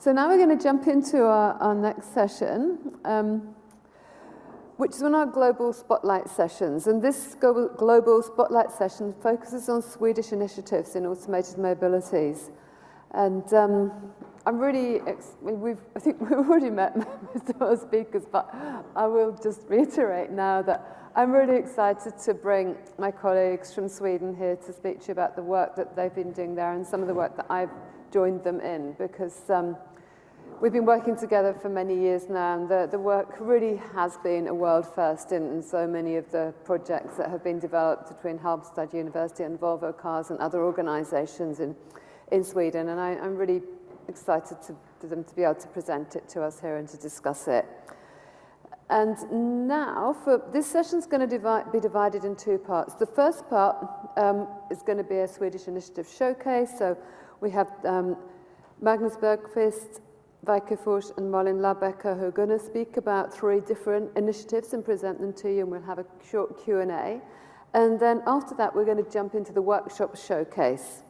So now we're going to jump into our next session, which is one of our global spotlight sessions. And this global spotlight session focuses on Swedish initiatives in automated mobilities. And I'm really, I think we've already met most of our speakers, but I will just reiterate now that I'm really excited to bring my colleagues from Sweden here to speak to you about the work that they've been doing there and some of the work that I've joined them in, because we've been working together for many years now, and the work really has been a world first in so many of the projects that have been developed between Halmstad University and Volvo Cars and other organizations in Sweden. And I'm really excited for them to be able to present it to us here and to discuss it. And now, this session is going to be divided in two parts. The first part is going to be a Swedish initiative showcase. So we have Magnus Bergquist, Vaike and Malin Labecker, who are going to speak about 3 different initiatives and present them to you, and we'll have a short Q&A. And then after that, we're going to jump into the workshop showcase,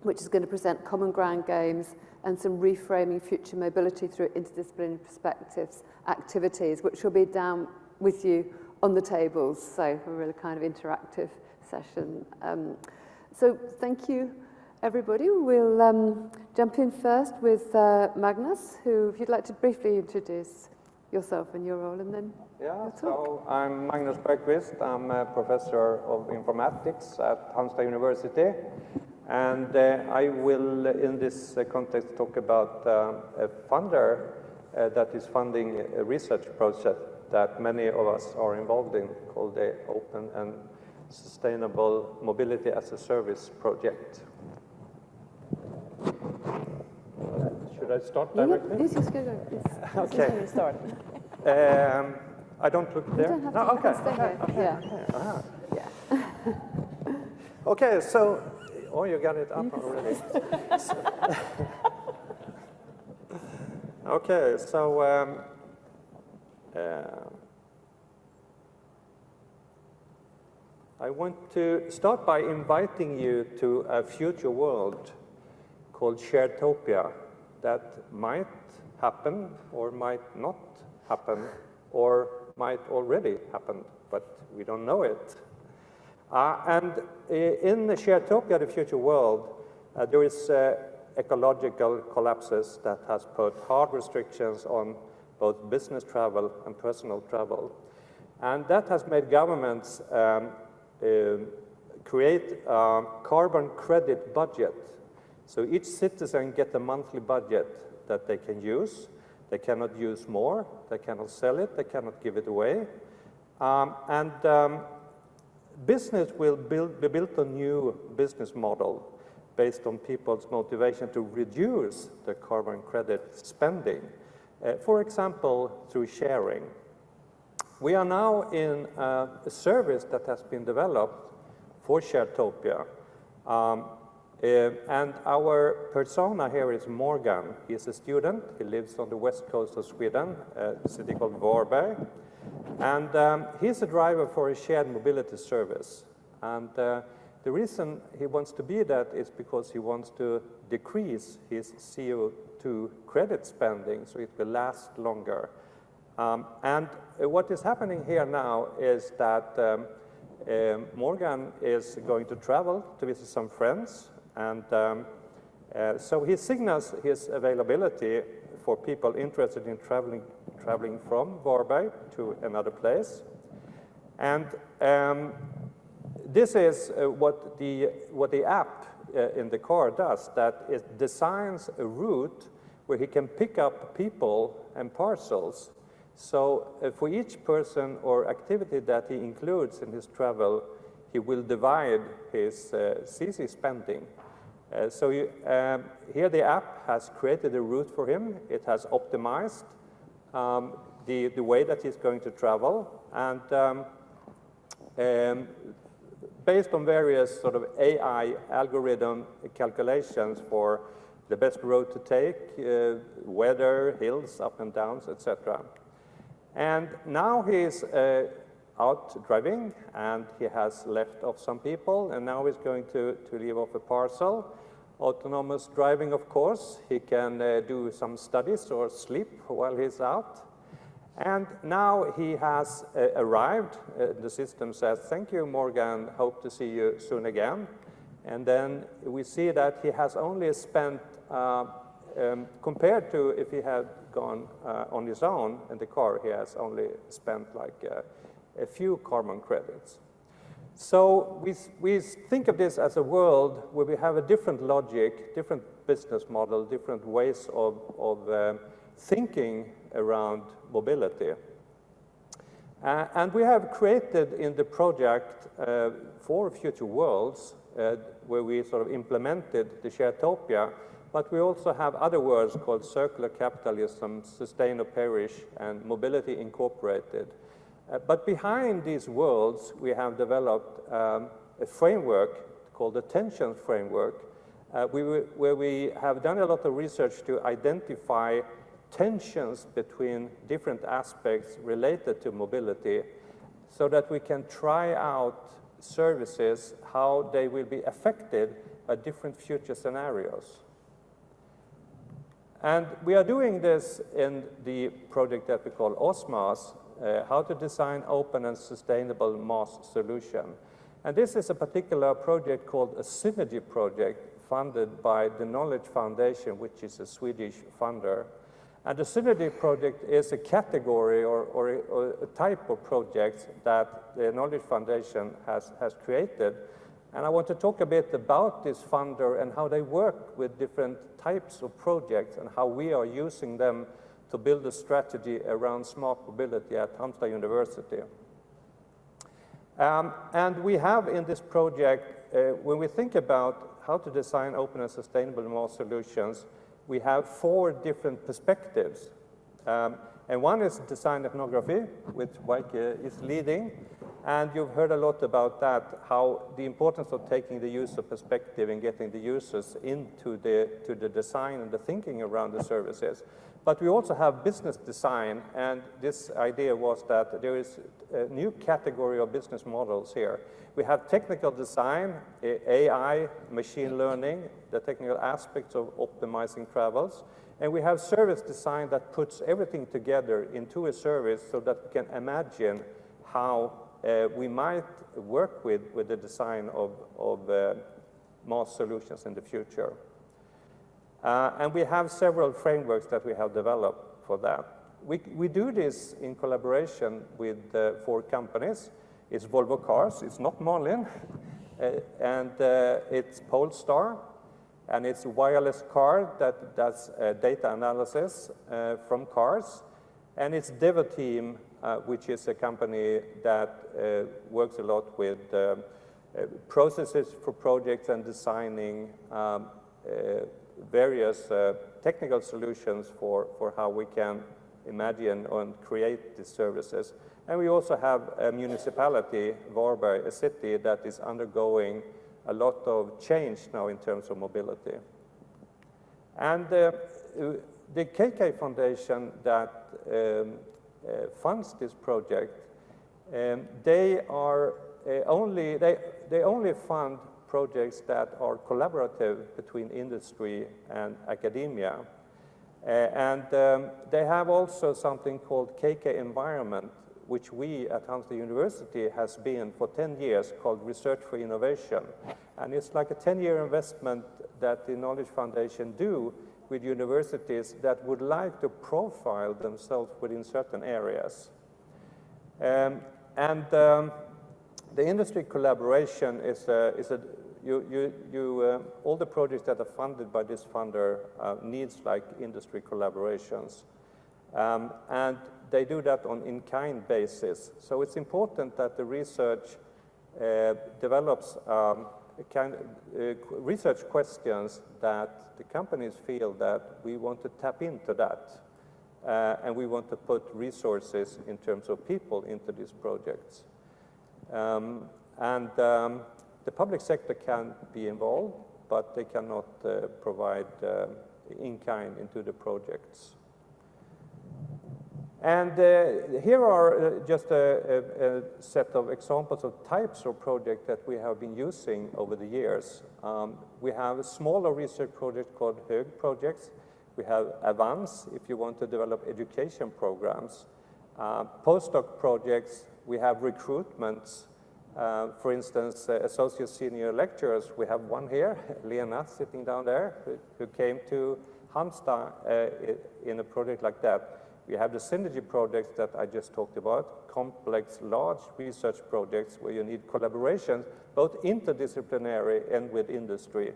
which is going to present common ground games and some reframing future mobility through interdisciplinary perspectives activities, which will be down with you on the tables. So a really kind of interactive session. So thank you, everybody. We'll jump in first with Magnus, who, if you'd like to briefly introduce yourself and your role, and then yeah, so I'm Magnus Bergquist. I'm a professor of informatics at Halmstad University. And I will, in this context, talk about a funder that is funding a research project that many of us are involved in, called the Open and Sustainable Mobility as a Service project. Should I start directly? Yes, yes, go. Yes. Okay. This is start. I don't look there? You don't have to stay here. Okay. Yeah. Yeah. Okay, so... Oh, you got it up already. Okay, so I want to start by inviting you to a future world called Sharetopia that might happen or might not happen or might already happen, but we don't know it. And in the Sharetopia, the future world, there is ecological collapses that has put hard restrictions on both business travel and personal travel. And that has made governments create a carbon credit budget. So each citizen gets a monthly budget that they can use. They cannot use more, they cannot sell it, they cannot give it away. Business will be built a new business model based on people's motivation to reduce the carbon credit spending, for example, through sharing. We are now in a service that has been developed for Sharetopia. And our persona here is Morgan. He's a student. He lives on the west coast of Sweden, a city called Varberg. And he's a driver for a shared mobility service. And the reason he wants to be that is because he wants to decrease his CO2 credit spending so it will last longer. And what is happening here now is that Morgan is going to travel to visit some friends. And so he signals his availability for people interested in traveling from Varberg to another place. And this is what the app in the car does, that it designs a route where he can pick up people and parcels. So for each person or activity that he includes in his travel, he will divide his CC spending. So here the app has created a route for him. It has optimized the way that he's going to travel, and based on various sort of AI algorithm calculations for the best road to take, weather, hills, up and downs, etc. And now he's out driving, and he has left off some people, and now he's going to leave off a parcel. Autonomous driving, of course. He can do some studies or sleep while he's out. And now he has arrived. The system says, thank you, Morgan, hope to see you soon again. And then we see that he has only spent, compared to if he had gone on his own in the car, he has only spent like a few carbon credits. So we think of this as a world where we have a different logic, different business model, different ways of thinking around mobility. And we have created in the project 4 future worlds where we sort of implemented the Sharetopia, but we also have other words called circular capitalism, sustain or perish, and mobility incorporated. But behind these worlds, we have developed a framework called the tension framework, where we have done a lot of research to identify tensions between different aspects related to mobility so that we can try out services, how they will be affected by different future scenarios. And we are doing this in the project that we call OSMAS, how to design open and sustainable MaaS solution. And this is a particular project called a synergy project funded by the Knowledge Foundation, which is a Swedish funder. And the synergy project is a category or a type of projects that the Knowledge Foundation has created. And I want to talk a bit about this funder and how they work with different types of projects and how we are using them to build a strategy around smart mobility at Halmstad University. And we have in this project, when we think about how to design open and sustainable MaaS solutions, we have 4 different perspectives. And one is design ethnography, which Vaike is leading. And you've heard a lot about that, how the importance of taking the user perspective and getting the users into the design and the thinking around the services. But we also have business design, and this idea was that there is a new category of business models here. We have technical design, AI, machine learning, the technical aspects of optimizing travels, and we have service design that puts everything together into a service so that we can imagine how we might work with the design of MaaS solutions in the future. And we have several frameworks that we have developed for that. We do this in collaboration with 4 companies. It's Volvo Cars, it's not Malin, and it's Polestar, and it's a wireless car that does data analysis from cars, and it's Devoteam, which is a company that works a lot with processes for projects and designing various technical solutions for how we can imagine and create these services. And we also have a municipality, Varberg, a city that is undergoing a lot of change now in terms of mobility. And the KK Foundation that funds this project, they only fund projects that are collaborative between industry and academia. And they have also something called KK Environment, which we at Halmstad University has been for 10 years, called Research for Innovation. And it's like a 10-year investment that the Knowledge Foundation do with universities that would like to profile themselves within certain areas. The industry collaboration is all the projects that are funded by this funder needs like industry collaborations. And they do that on in-kind basis. So it's important that the research develops research questions that the companies feel that we want to tap into that. And we want to put resources in terms of people into these projects. The public sector can be involved, but they cannot provide in-kind into the projects. And here are just a set of examples of types of projects that we have been using over the years. We have a smaller research project called Hög projects. We have Avance, if you want to develop education programs. Postdoc projects, we have recruitments. For instance, associate senior lecturers, we have one here, Lena, sitting down there, who came to Halmstad in a project like that. We have the synergy projects that I just talked about, complex, large research projects where you need collaboration, both interdisciplinary and with industry.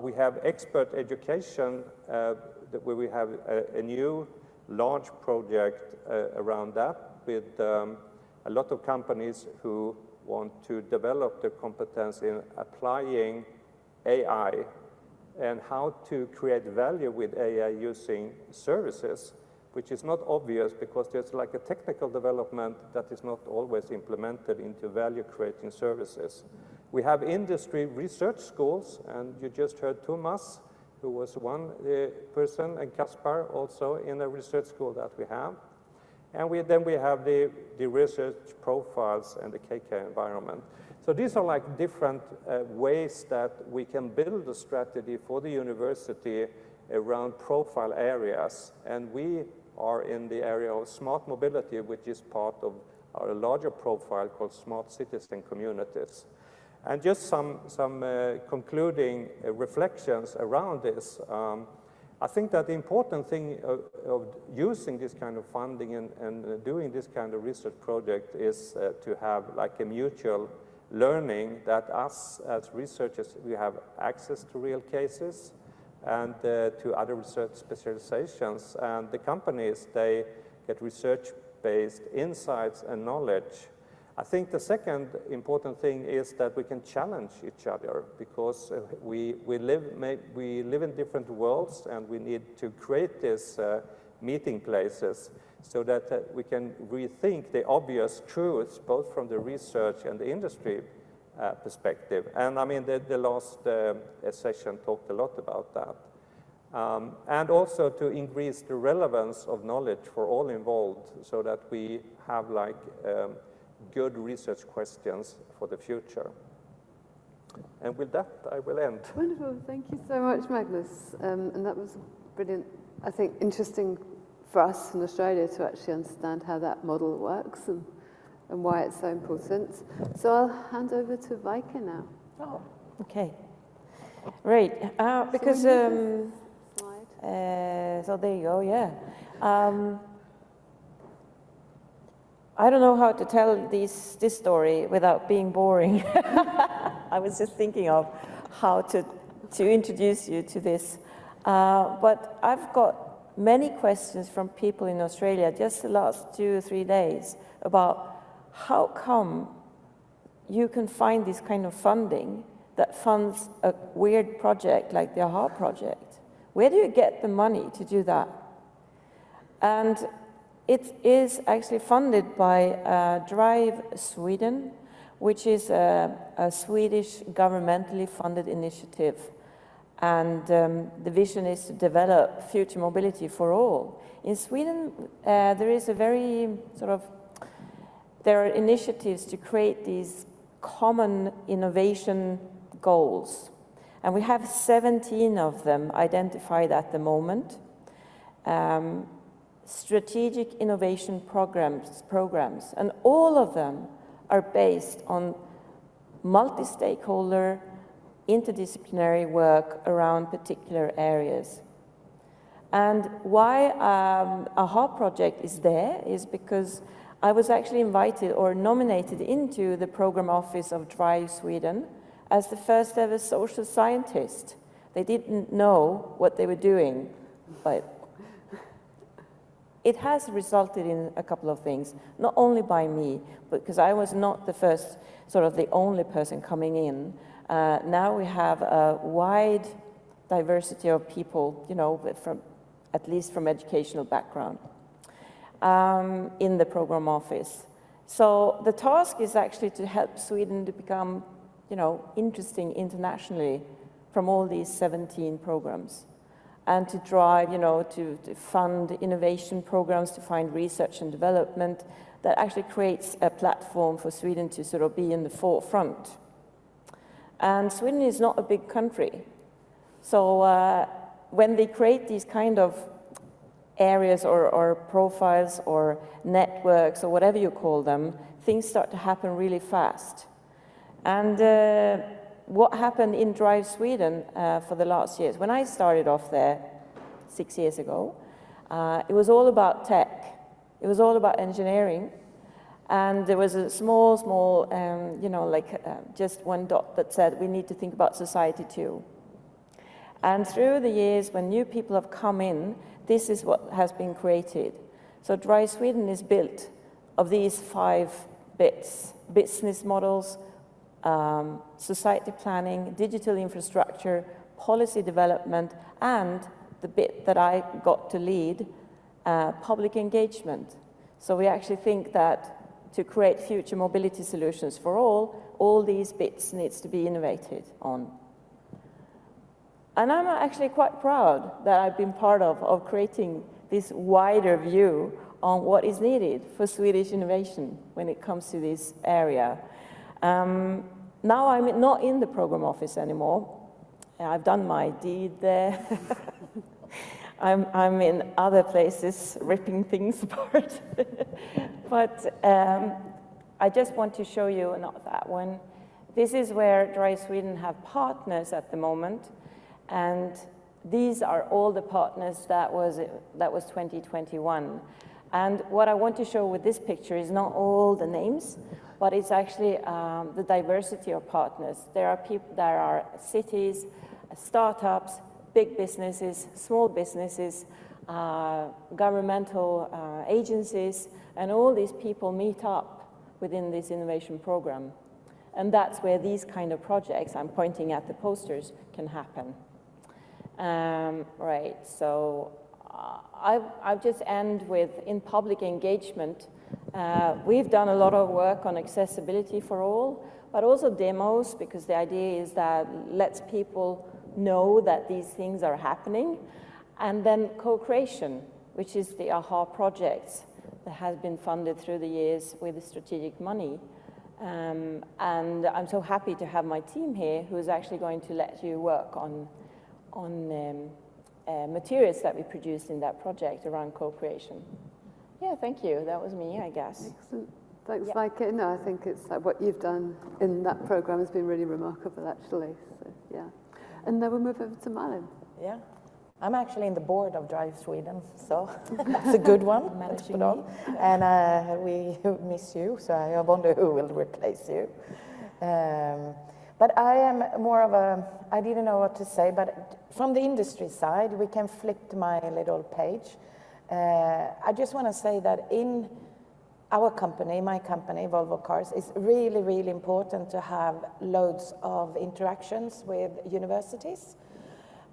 We have expert education, where we have a new large project around that with a lot of companies who want to develop their competence in applying AI and how to create value with AI using services, which is not obvious because there's like a technical development that is not always implemented into value-creating services. We have industry research schools, and you just heard Thomas, who was one person, and Kaspar also in a research school that we have. And then we have the research profiles and the KK environment. So these are like different ways that we can build a strategy for the university around profile areas. And we are in the area of smart mobility, which is part of our larger profile called smart cities and communities. And just some concluding reflections around this. I think that the important thing of using this kind of funding and doing this kind of research project is to have like a mutual learning that us as researchers, we have access to real cases and to other research specializations. And the companies, they get research-based insights and knowledge. I think the second important thing is that we can challenge each other because we live in different worlds and we need to create these meeting places so that we can rethink the obvious truths both from the research and the industry perspective. And I mean, the last session talked a lot about that. And also to increase the relevance of knowledge for all involved so that we have like good research questions for the future. And with that, I will end. Wonderful. Thank you so much, Magnus. And that was brilliant, I think, interesting for us in Australia to actually understand how that model works and why it's so important. So I'll hand over to Vaike now. Oh, okay. Right, because, slide. so there you go, yeah. I don't know how to tell this story without being boring. I was just thinking of how to introduce you to this. But I've got many questions from people in Australia just the last 2 or 3 days about how come you can find this kind of funding that funds a weird project like the AHA project. Where do you get the money to do that? And it is actually funded by Drive Sweden, which is a Swedish governmentally funded initiative. And the vision is to develop future mobility for all. In Sweden, there is a very there are initiatives to create these common innovation goals. And we have 17 of them identified at the moment. Strategic innovation programs, and all of them are based on multi-stakeholder, interdisciplinary work around particular areas. And why AHA project is there is because I was actually invited or nominated into the program office of Drive Sweden as the first ever social scientist. They didn't know what they were doing, but it has resulted in a couple of things, not only by me, but because I was not the first, the only person coming in. Now we have a wide diversity of people, at least from educational background, in the program office. So the task is actually to help Sweden to become, interesting internationally from all these 17 programs. and to drive, to fund innovation programs, to find research and development that actually creates a platform for Sweden to sort of be in the forefront. And Sweden is not a big country. So when they create these kind of areas or profiles or networks or whatever you call them, things start to happen really fast. And what happened in Drive Sweden for the last years, when I started off there 6 years ago, it was all about tech. It was all about engineering. And there was a small, just one dot that said, we need to think about society too. And through the years, when new people have come in, this is what has been created. So Drive Sweden is built of these 5 bits: business models, society planning, digital infrastructure, policy development, and the bit that I got to lead, public engagement. So we actually think that to create future mobility solutions for all these bits needs to be innovated on. And I'm actually quite proud that I've been part of creating this wider view on what is needed for Swedish innovation when it comes to this area. Now I'm not in the program office anymore. I've done my deed there. I'm in other places ripping things apart. But I just want to show you, not that one. This is where Drive Sweden have partners at the moment. And these are all the partners that was 2021. And what I want to show with this picture is not all the names, but it's actually the diversity of partners. There are cities, startups, big businesses, small businesses, governmental agencies, and all these people meet up within this innovation program. And that's where these kind of projects, I'm pointing at the posters, can happen. Right, so I'll just end with, in public engagement, we've done a lot of work on accessibility for all, but also demos, because the idea is that lets people know that these things are happening. And then co-creation, which is the AHA projects that has been funded through the years with the strategic money. And I'm so happy to have my team here who is actually going to let you work on materials that we produced in that project around co-creation. Yeah, thank you. That was me, I guess. Excellent. Thanks, Vaike. No, I think it's like what you've done in that program has been really remarkable, actually. So, yeah. And then we'll move over to Malin. Yeah. I'm actually in the board of Drive Sweden, so that's a good one. Managing and we miss you, so I wonder who will replace you. But I am more of a, I didn't know what to say, but from the industry side, we can flip to my little page. I just want to say that in our company, my company, Volvo Cars, it's really, really important to have loads of interactions with universities.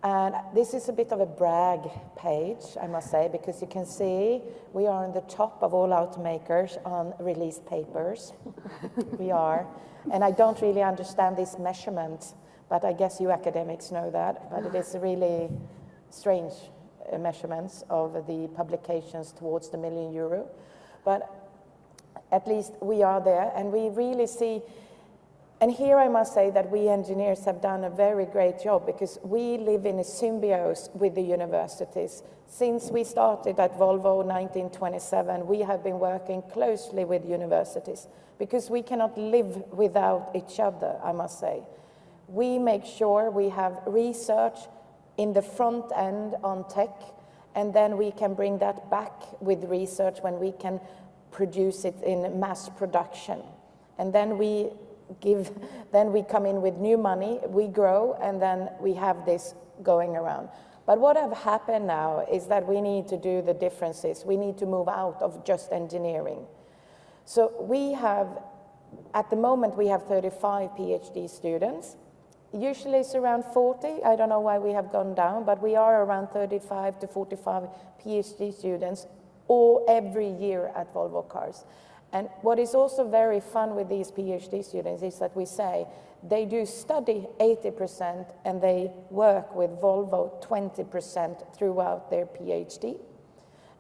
And this is a bit of a brag page, I must say, because you can see we are on the top of all automakers on released papers. We are. And I don't really understand this measurement, but I guess you academics know that. But it is really strange measurements of the publications towards the €1 million. But at least we are there, and we really see. And here I must say that we engineers have done a very great job, because we live in a symbiosis with the universities. Since we started at Volvo 1927, we have been working closely with universities, because we cannot live without each other, I must say. We make sure we have research in the front end on tech, and then we can bring that back with research when we can produce it in mass production. And then we come in with new money, we grow, and then we have this going around. But what have happened now is that we need to do the differences. We need to move out of just engineering. So we have, at the moment, we have 35 PhD students. Usually it's around 40. I don't know why we have gone down, but we are around 35 to 45 PhD students every year at Volvo Cars. And what is also very fun with these PhD students is that we say They do study 80% and they work with Volvo 20% throughout their PhD.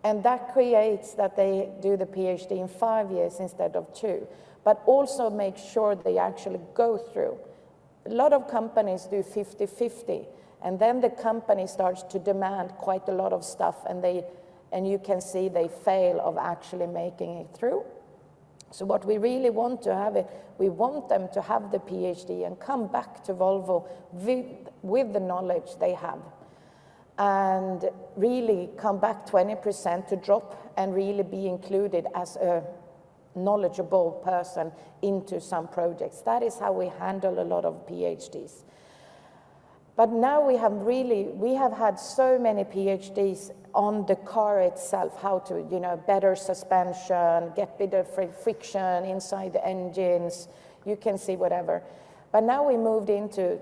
And that creates that they do the PhD in 5 years instead of 2, but also make sure they actually go through. A lot of companies do 50-50, and then the company starts to demand quite a lot of stuff, and you can see they fail of actually making it through. So what we really want to have we want them to have the PhD and come back to Volvo with the knowledge they have, and really come back 20% to drop and really be included as a knowledgeable person into some projects. That is how we handle a lot of PhDs. But now we have had so many PhDs on the car itself, how to, better suspension, get better friction inside the engines, you can see whatever. But now we moved into,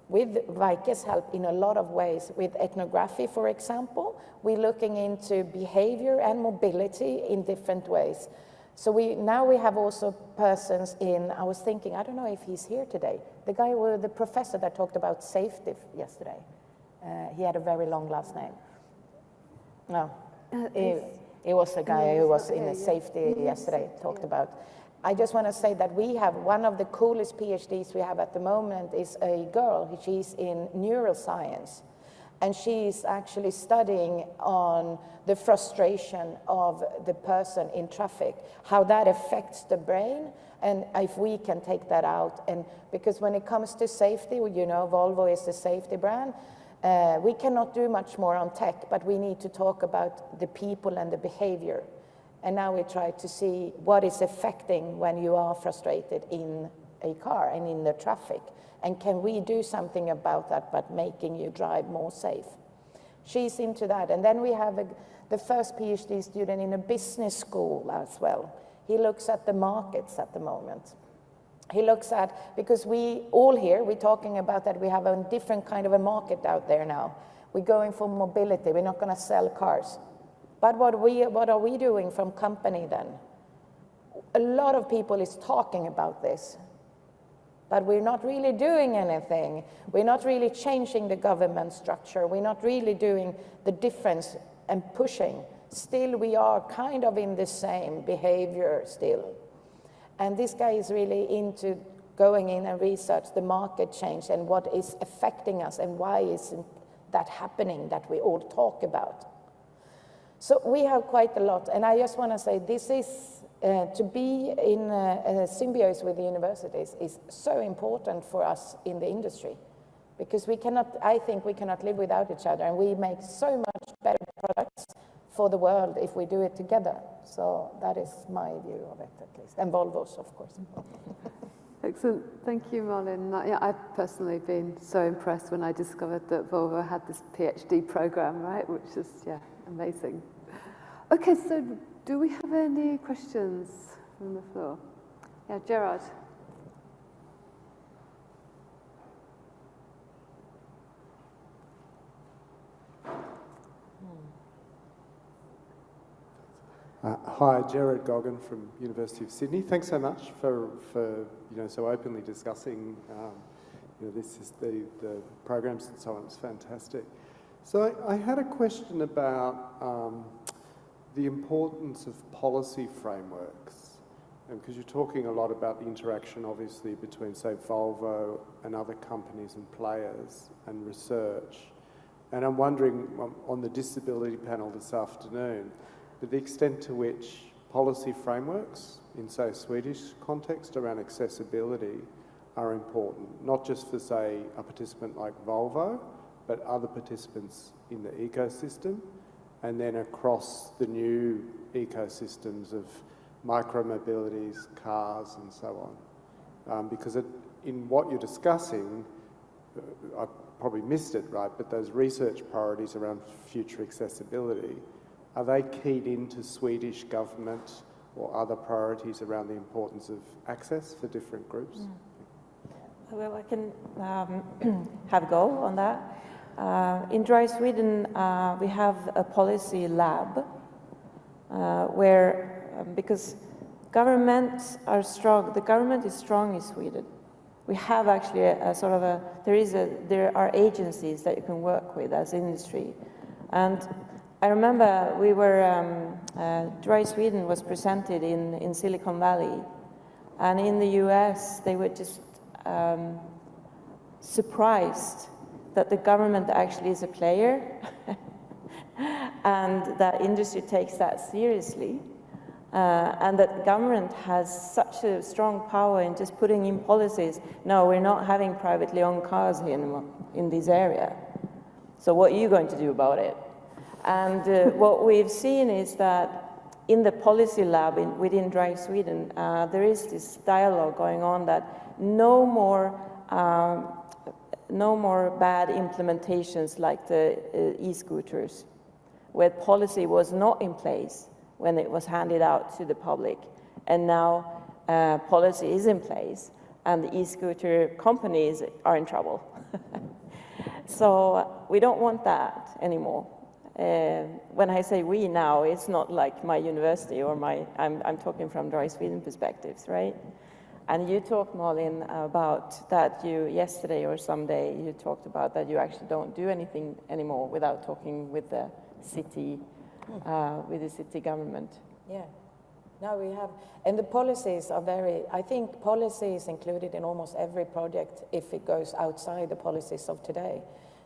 with Vaike's help in a lot of ways, with ethnography, for example, we're looking into behavior and mobility in different ways. So now we have also persons in, I was thinking, I don't know if he's here today, the professor that talked about safety yesterday. He had a very long last name. No, it was the guy who was in the safety yesterday, talked about. I just want to say that we have one of the coolest PhDs we have at the moment is a girl. She's in neuroscience, and she's actually studying on the frustration of the person in traffic, how that affects the brain, and if we can take that out. And because when it comes to safety, Volvo is the safety brand, we cannot do much more on tech, but we need to talk about the people and the behavior. And now we try to see what is affecting when you are frustrated in a car and in the traffic. And can we do something about that, but making you drive more safe? She's into that. And then we have the first PhD student in a business school as well. He looks at the markets at the moment. He looks at, because we all here, we're talking about that we have a different kind of a market out there now. We're going for mobility, we're not going to sell cars. But what are we doing from company then? A lot of people is talking about this, but we're not really doing anything. We're not really changing the government structure. We're not really doing the difference and pushing. Still, we are kind of in the same behavior still. And this guy is really into going in and research the market change and what is affecting us and why isn't that happening that we all talk about. So we have quite a lot, and I just want to say this is, to be in a symbiosis with the universities is so important for us in the industry, because I think we cannot live without each other, and we make so much better products for the world if we do it together. So that is my view of it, at least, and Volvo's, of course. Excellent. Thank you, Malin. Yeah, I've personally been so impressed when I discovered that Volvo had this PhD program, right, which is, amazing. Okay, so do we have any questions from the floor? Yeah, Gerard. Hi, Gerard Goggin from University of Sydney. Thanks so much for so openly discussing this is the programs and so on. It's fantastic. So I had a question about the importance of policy frameworks, because you're talking a lot about the interaction, obviously, between, say, Volvo and other companies and players and research. And I'm wondering, on the disability panel this afternoon, the extent to which policy frameworks in, say, Swedish context around accessibility are important, not just for, say, a participant like Volvo, but other participants in the ecosystem, and then across the new ecosystems of micromobilities, cars, and so on. Because in what you're discussing, I probably missed it, right, but those research priorities around future accessibility, are they keyed into Swedish government or other priorities around the importance of access for different groups? Well, I can have a go on that. In Dry Sweden, we have a policy lab where, because governments are strong, the government is strong in Sweden, We have actually a sort of a, there are agencies that you can work with as industry. And I remember we were, Dry Sweden was presented in Silicon Valley. And in the US, they were just surprised that the government actually is a player and that industry takes that seriously. And that the government has such a strong power in just putting in policies. No, we're not having privately owned cars here in this area. So what are you going to do about it? And what we've seen is that in the policy lab within Drive Sweden, there is this dialogue going on that no more bad implementations like the e-scooters, where policy was not in place when it was handed out to the public. And now policy is in place and the e-scooter companies are in trouble. So we don't want that anymore. When I say we now, it's not like my university or I'm talking from Dry Sweden perspectives, right? And you talked, Malin, about that yesterday or someday, you talked about that you actually don't do anything anymore without talking with the city, government. Yeah. Now we have, and the policies are I think policy is included in almost every project if it goes outside the policies of today.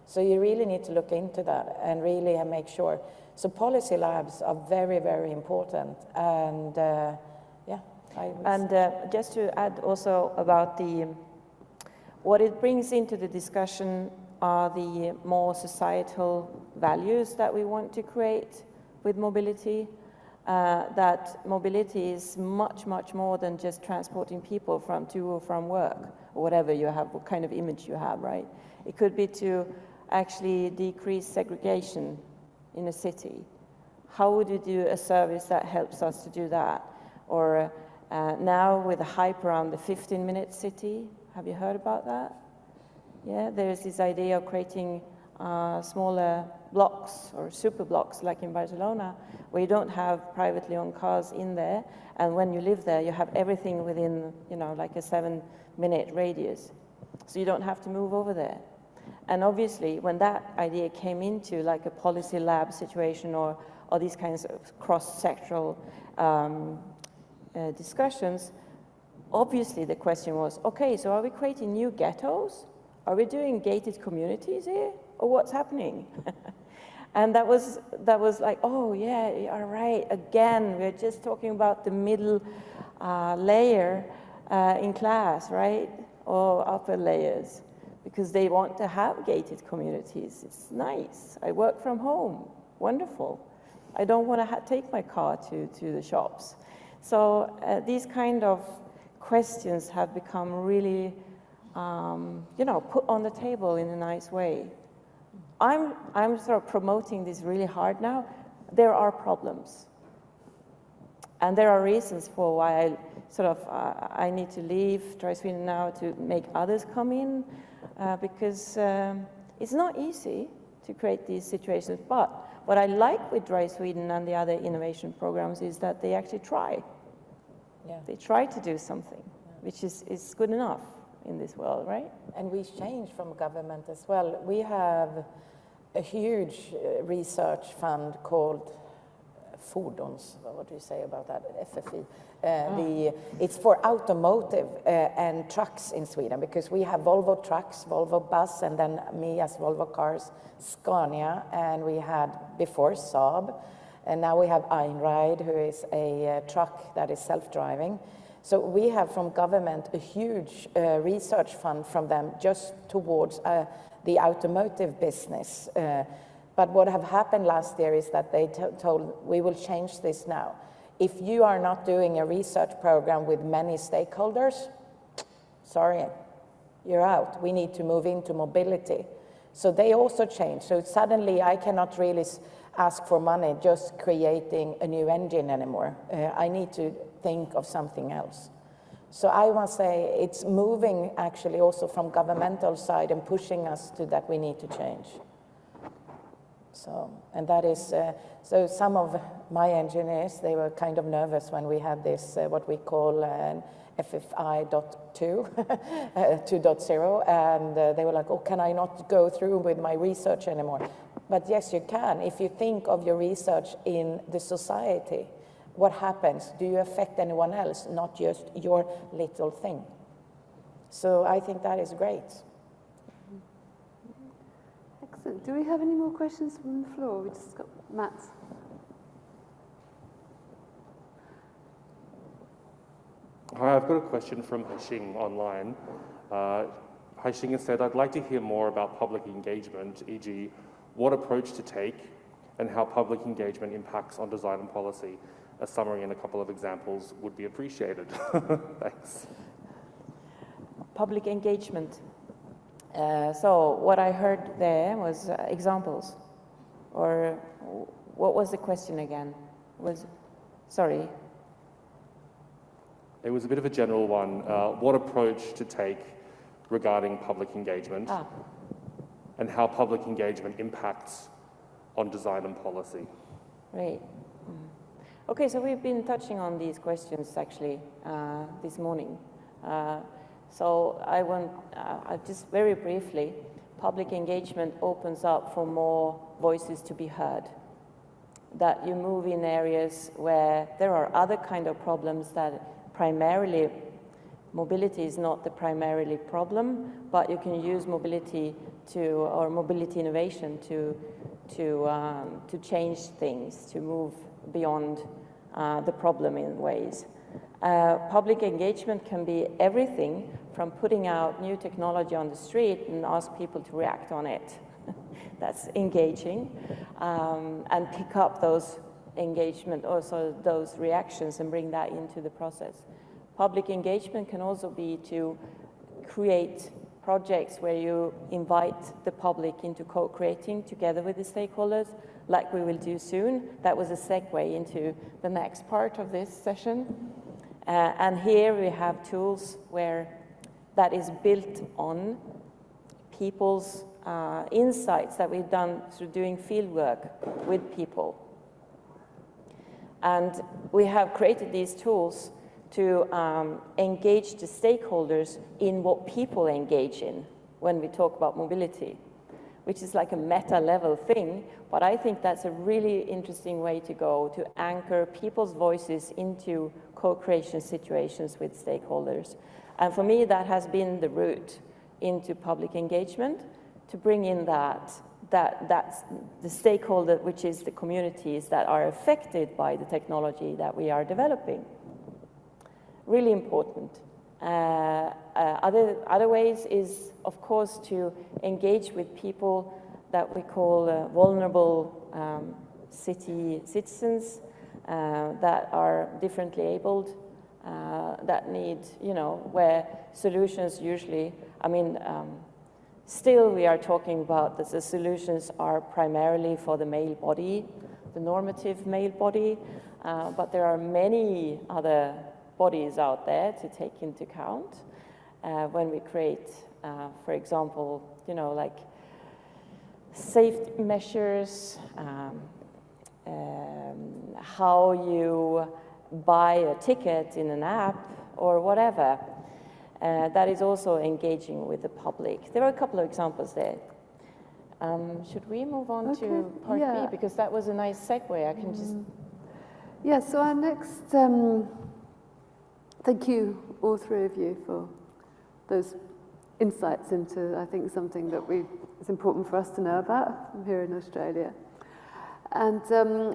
So you really need to look into that and really make sure. So policy labs are very, very important. And just to add also about what it brings into the discussion are the more societal values that we want to create with mobility. That mobility is much, much more than just transporting people to or from work, or whatever you have, what kind of image you have, right? It could be to actually decrease segregation in a city. How would you do a service that helps us to do that? Or now with the hype around the 15-minute city, have you heard about that? Yeah, there's this idea of creating smaller blocks or super blocks like in Barcelona, where you don't have privately owned cars in there, and when you live there, you have everything within, like a 7-minute radius. So you don't have to move over there. And obviously, when that idea came into like a policy lab situation or these kinds of cross-sectoral discussions, obviously the question was, okay, so are we creating new ghettos? Are we doing gated communities here? Or what's happening? And that was like, oh yeah, you're right. Again, we're just talking about the middle layer in class, right? Or upper layers, because they want to have gated communities. It's nice. I work from home. Wonderful. I don't want to take my car to the shops. So these kind of questions have become really, put on the table in a nice way. I'm sort of promoting this really hard now. There are problems. And there are reasons for why I need to leave Dry Sweden now to make others come in, because it's not easy to create these situations. But what I like with Dry Sweden and the other innovation programs is that they actually try. Yeah. They try to do something, which is good enough in this world, right? And we change from government as well. We have a huge research fund called Fordons. What do you say about that? FFI. It's for automotive and trucks in Sweden, because we have Volvo Trucks, Volvo Bus, and then me as Volvo Cars, Scania, and we had before Saab, and now we have Einride, who is a truck that is self-driving. So we have from government a huge research fund from them just towards the automotive business. But what have happened last year is that they told, we will change this now. If you are not doing a research program with many stakeholders, sorry, you're out. We need to move into mobility. So they also changed. So suddenly I cannot really ask for money just creating a new engine anymore. I need to think of something else. So I must say it's moving actually also from governmental side and pushing us to that we need to change. So, and that is, so some of my engineers, they were kind of nervous when we had this, what we call an FFI.2 2, 2.0, and they were like, oh, can I not go through with my research anymore? But yes, you can. If you think of your research in the society, what happens? Do you affect anyone else, not just your little thing? So I think that is great. Excellent. Do we have any more questions from the floor? We just got Matt. Hi, I've got a question from Haixing online. Haixing has said, I'd like to hear more about public engagement, e.g. what approach to take and how public engagement impacts on design and policy. A summary and a couple of examples would be appreciated. Thanks. Public engagement. So what I heard there was examples, or what was the question again? Sorry. It was a bit of a general one. What approach to take regarding public engagement and how public engagement impacts on design and policy. Right. Okay, so we've been touching on these questions actually this morning. So I just very briefly, public engagement opens up for more voices to be heard. That you move in areas where there are other kind of problems that primarily, mobility is not the primarily problem, but you can use mobility or mobility innovation to change things, to move beyond the problem in ways. Public engagement can be everything from putting out new technology on the street and ask people to react on it. That's engaging, and pick up those engagement, also those reactions, and bring that into the process. Public engagement can also be to create projects where you invite the public into co-creating together with the stakeholders, like we will do soon. That was a segue into the next part of this session. And here we have tools where that is built on people's insights that we've done through doing field work with people. And we have created these tools to engage the stakeholders in what people engage in when we talk about mobility, which is like a meta-level thing, but I think that's a really interesting way to go, to anchor people's voices into co-creation situations with stakeholders. And for me, that has been the route into public engagement, to bring in that's the stakeholder, which is the communities that are affected by the technology that we are developing. Really important. Other ways is, of course, to engage with people that we call vulnerable citizens that are differently abled, that need, where solutions usually, still we are talking about that the solutions are primarily for the male body, the normative male body, but there are many other bodies out there to take into account when we create, for example, like safety measures, how you buy a ticket in an app or whatever. That is also engaging with the public. There are a couple of examples there. Should we move on to part B? Because that was a nice segue. I can just... Yeah, so our next... thank you, all three of you, for those insights into, I think, something that it's important for us to know about from here in Australia. And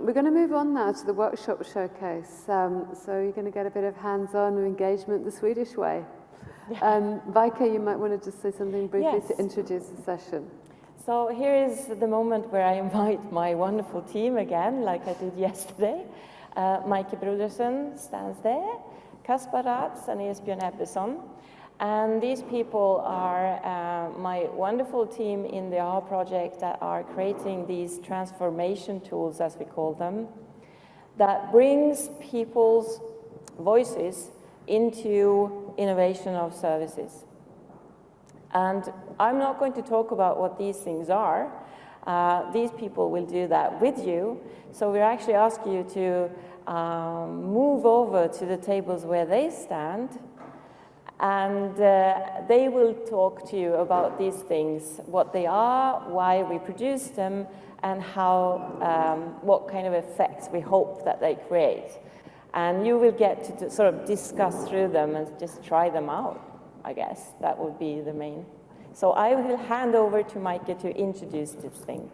we're going to move on now to the workshop showcase. So you're going to get a bit of hands-on engagement the Swedish way. Vaike, you might want to just say something briefly to introduce the session. So here is the moment where I invite my wonderful team again, like I did yesterday. Maike Brodersen stands there, Kaspar Ratz and Esbjörn Ebbesson. And these people are my wonderful team in the AHA project that are creating these transformation tools, as we call them, that brings people's voices into innovation of services. And I'm not going to talk about what these things are. These people will do that with you. So we're actually asking you to move over to the tables where they stand And they will talk to you about these things, what they are, why we produce them, and how, what kind of effects we hope that they create. And you will get to sort of discuss through them and just try them out, I guess. That would be the main. So I will hand over to Vaike to introduce this thing.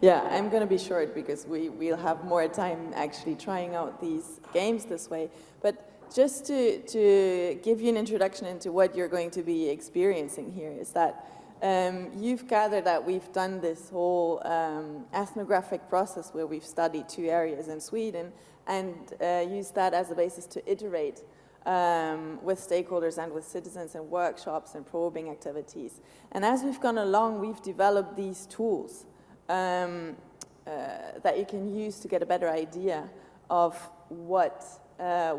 Yeah, I'm going to be short because we'll have more time actually trying out these games this way. But just to give you an introduction into what you're going to be experiencing here is that you've gathered that we've done this whole ethnographic process where we've studied 2 areas in Sweden and used that as a basis to iterate with stakeholders and with citizens and workshops and probing activities. And as we've gone along, we've developed these tools that you can use to get a better idea of what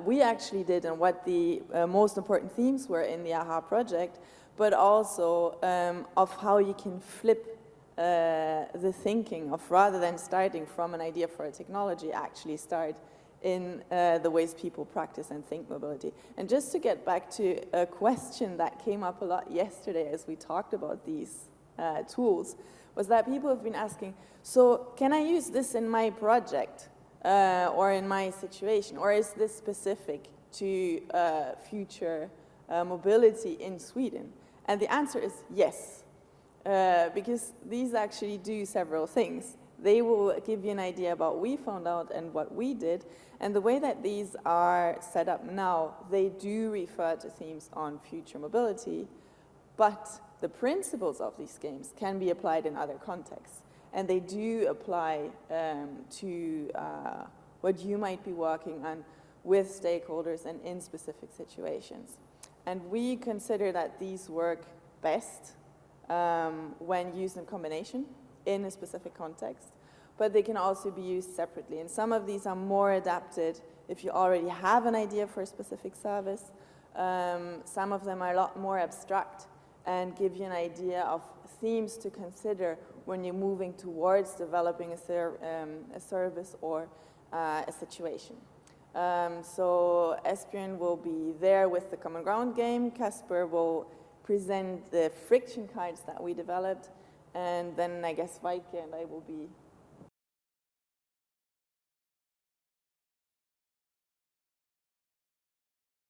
we actually did and what the most important themes were in the AHA project, but also of how you can flip the thinking of, rather than starting from an idea for a technology, actually start in the ways people practice and think mobility. And just to get back to a question that came up a lot yesterday as we talked about these tools, was that people have been asking, so can I use this in my project or in my situation, or is this specific to future mobility in Sweden? And the answer is yes, because these actually do several things. They will give you an idea about what we found out and what we did, and the way that these are set up now, they do refer to themes on future mobility, but the principles of these games can be applied in other contexts, and they do apply to what you might be working on with stakeholders and in specific situations. And we consider that these work best when used in combination in a specific context, but they can also be used separately. And some of these are more adapted if you already have an idea for a specific service. Some of them are a lot more abstract and give you an idea of themes to consider when you're moving towards developing a service or a situation. So Esbjørn will be there with the Common Ground game. Kasper will present the friction cards that we developed. And then I guess Vaike and I will be